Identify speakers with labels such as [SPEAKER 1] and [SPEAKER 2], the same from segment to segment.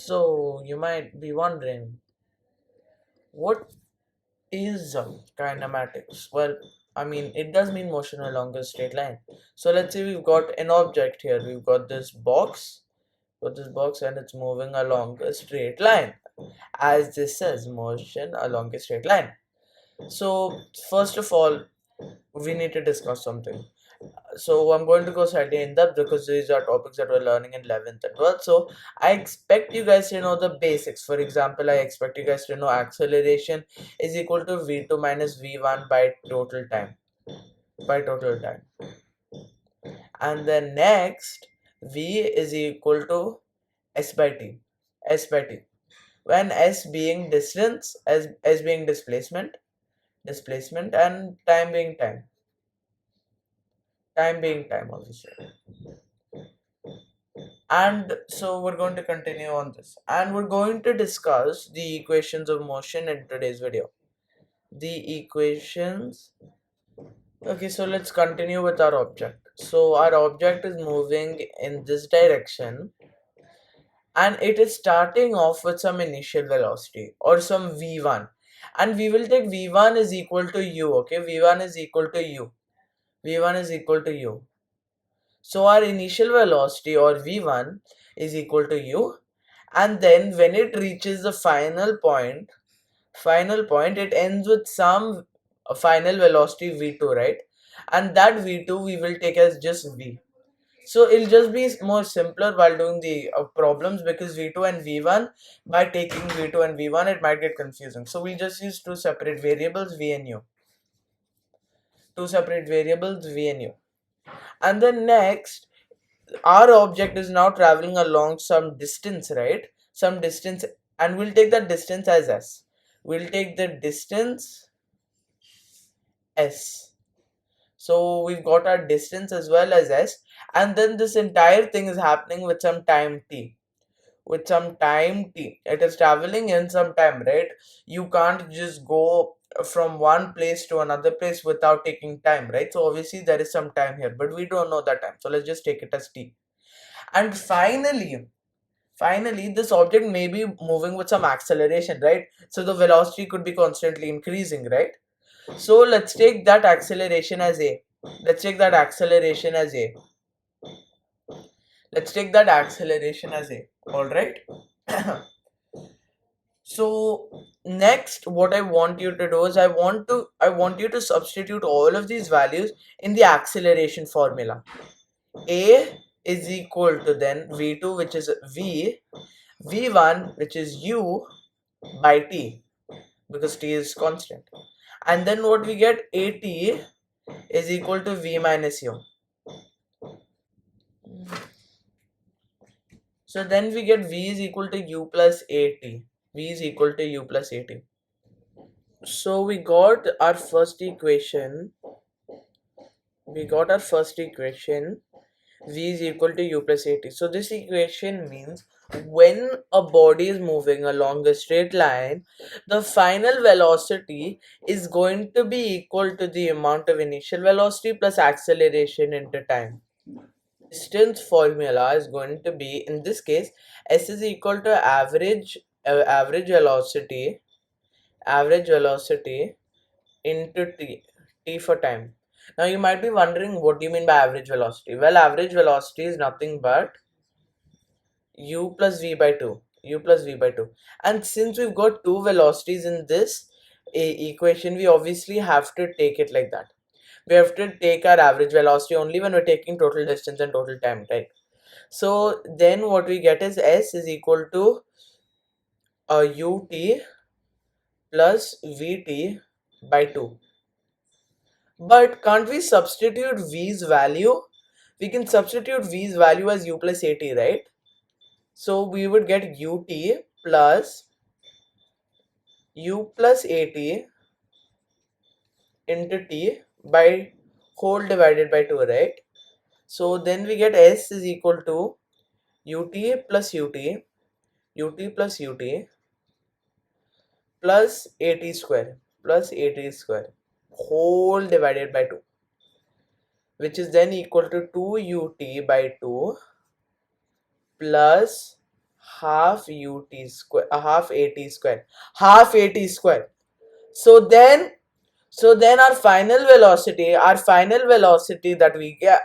[SPEAKER 1] So you might be wondering, what is kinematics? Well, I mean, it does mean motion along a straight line. So let's say we've got an object here. We've got this box, and it's moving along a straight line. As this says, motion along a straight line. So first of all, we need to discuss something. So I'm going to go slightly in depth because these are topics that we're learning in 11th and 12th. So I expect you guys to know the basics. For example, I expect you guys to know acceleration is equal to v2 minus v1 by total time. And then next, v is equal to s by t. S by t. When s being distance, s being displacement, and time being time. Time being time, obviously. And so we're going to continue on this, and we're going to discuss the equations of motion in today's video. The equations. Okay, so let's continue with our object. So our object is moving in this direction, and it is starting off with some initial velocity or some v1, and we will take v1 is equal to u. Okay, v1 is equal to u. V1 is equal to u. So our initial velocity or v1 is equal to u, and then when it reaches the final point, it ends with some final velocity v2, right? And that v2 we will take as just v. So it'll just be more simpler while doing the problems, because v2 and v1, by taking v2 and v1, it might get confusing. So we'll just use two separate variables, v and u. And then next, our object is now traveling along some distance, right? Some distance, and we'll take that distance as s. We'll take the distance s. So we've got our distance as well as s, and then this entire thing is happening with some time t. It is traveling in some time, right? You can't just go from one place to another place without taking time, right? So obviously there is some time here, but we don't know that time, so let's just take it as t. And finally this object may be moving with some acceleration, right? So the velocity could be constantly increasing, right? So let's take that acceleration as a. let's take that acceleration as a let's take that acceleration as a. All right. So next, what I want you to do is I want you to substitute all of these values in the acceleration formula. A is equal to then v2, which is v1, which is u by t, because t is constant. And then what we get, at is equal to v minus u. So then we get v is equal to u plus at. V is equal to u plus at. So we got our first equation. V is equal to u plus at. So this equation means when a body is moving along a straight line, the final velocity is going to be equal to the amount of initial velocity plus acceleration into time. Distance formula is going to be, in this case, s is equal to average velocity into t for time. Now you might be wondering, what do you mean by average velocity? Well, average velocity is nothing but u plus v by 2. And since we've got two velocities in this equation, we obviously have to take it like that. We have to take our average velocity only when we're taking total distance and total time, right? So then what we get is s is equal to ut plus vt by 2. But can't we substitute v's value? We can substitute v's value as u plus at, right? So we would get ut plus at into t by whole divided by 2, right? So then we get s is equal to ut plus ut plus at square whole divided by 2, which is then equal to 2 ut by 2 plus half ut square, half at square, half at square. So then our final velocity that we get,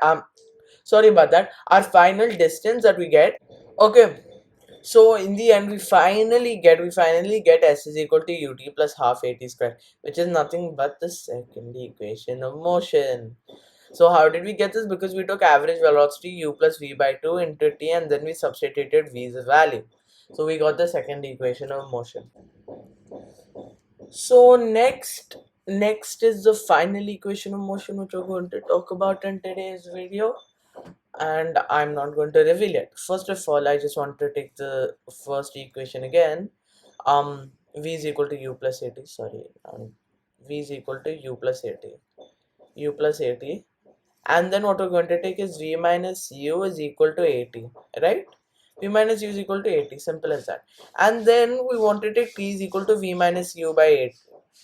[SPEAKER 1] sorry about that, our final distance that we get. Okay, so in the end we finally get s is equal to ut plus half at square, which is nothing but the second equation of motion. So how did we get this? Because we took average velocity u plus v by 2 into t, and then we substituted v's value. So we got the second equation of motion. So next is the final equation of motion, which we're going to talk about in today's video, and I'm not going to reveal it. First of all, I just want to take the first equation again. V is equal to u plus at. Sorry, v is equal to u plus at. U plus at. And then what we're going to take is v minus u is equal to at, right? V minus u is equal to 80, simple as that. And then we want to take t is equal to v minus u by 8.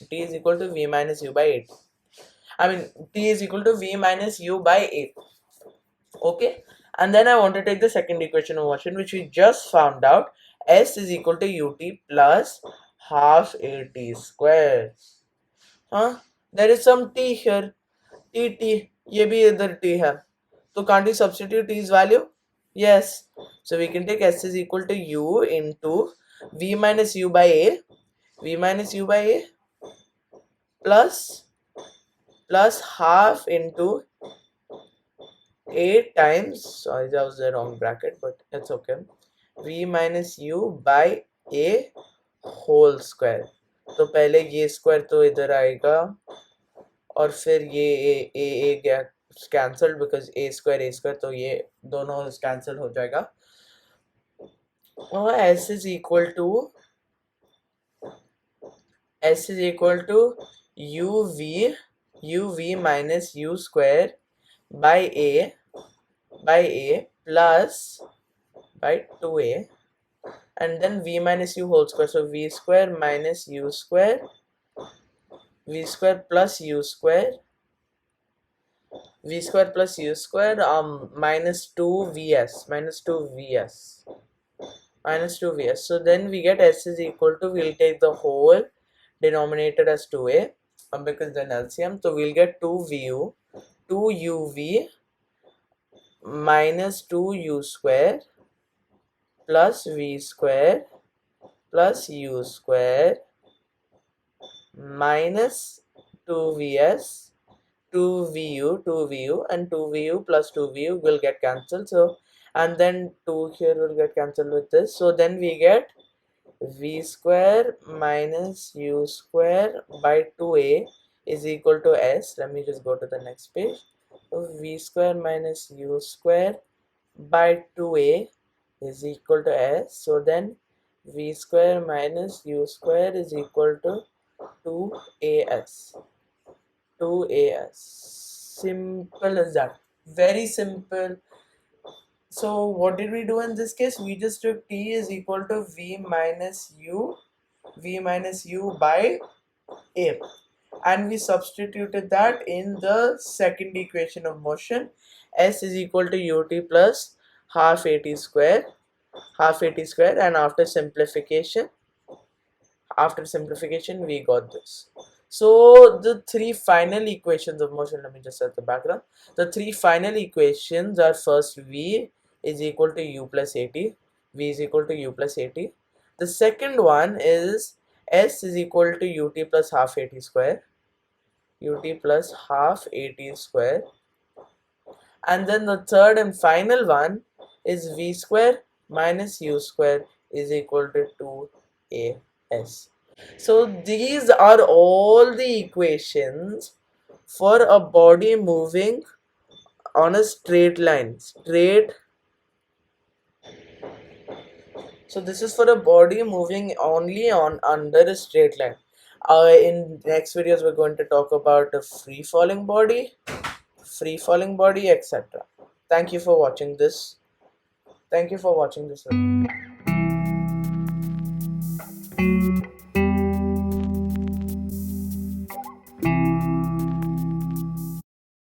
[SPEAKER 1] T is equal to v minus u by 8. I mean, t is equal to v minus u by 8. Okay. And then I want to take the second equation of motion, which we just found out. S is equal to ut plus half at square. Huh? There is some t here. T. ये भी इधर t है. So can't we substitute t's value? Yes. So we can take s is equal to u into v minus u by a, v minus u by a plus half into a times, sorry that was the wrong bracket but it's okay, v minus u by a whole square. तो पहले ये square तो इधर आएगा और फिर ये ए गया कैंसल्ड बिकॉज ए स्क्वायर तो ये दोनों कैंसिल हो जाएगा और s is equal to uv minus u square by a plus by 2a and then v minus u whole square. So v square minus u square, v square plus u square, v square plus u square minus 2vs minus 2vs. So then we get s is equal to, we'll take the whole denominator as 2a because then LCM, so we'll get 2vu 2uv minus 2u square plus v square plus u square minus 2vs 2vu and 2vu plus 2vu will get cancelled. So and then 2 here will get cancelled with this. So then we get v square minus u square by 2a is equal to s. Let me just go to the next page. So v square minus u square by 2a is equal to s. So then v square minus u square is equal to 2as. Simple as that. Very simple. So what did we do in this case? We just took t is equal to v minus u by a, and we substituted that in the second equation of motion. S is equal to ut plus half at square, and after simplification we got this. So the three final equations of motion, let me just set the background. The three final equations are, first v is equal to u plus at, v is equal to u plus at. The second one is s is equal to ut plus half at square, and then the third and final one is v square minus u square is equal to 2as. So these are all the equations for a body moving on a straight line. So this is for a body moving only on under a straight line. In next videos we're going to talk about a free falling body, etc. Thank you for watching this. Video.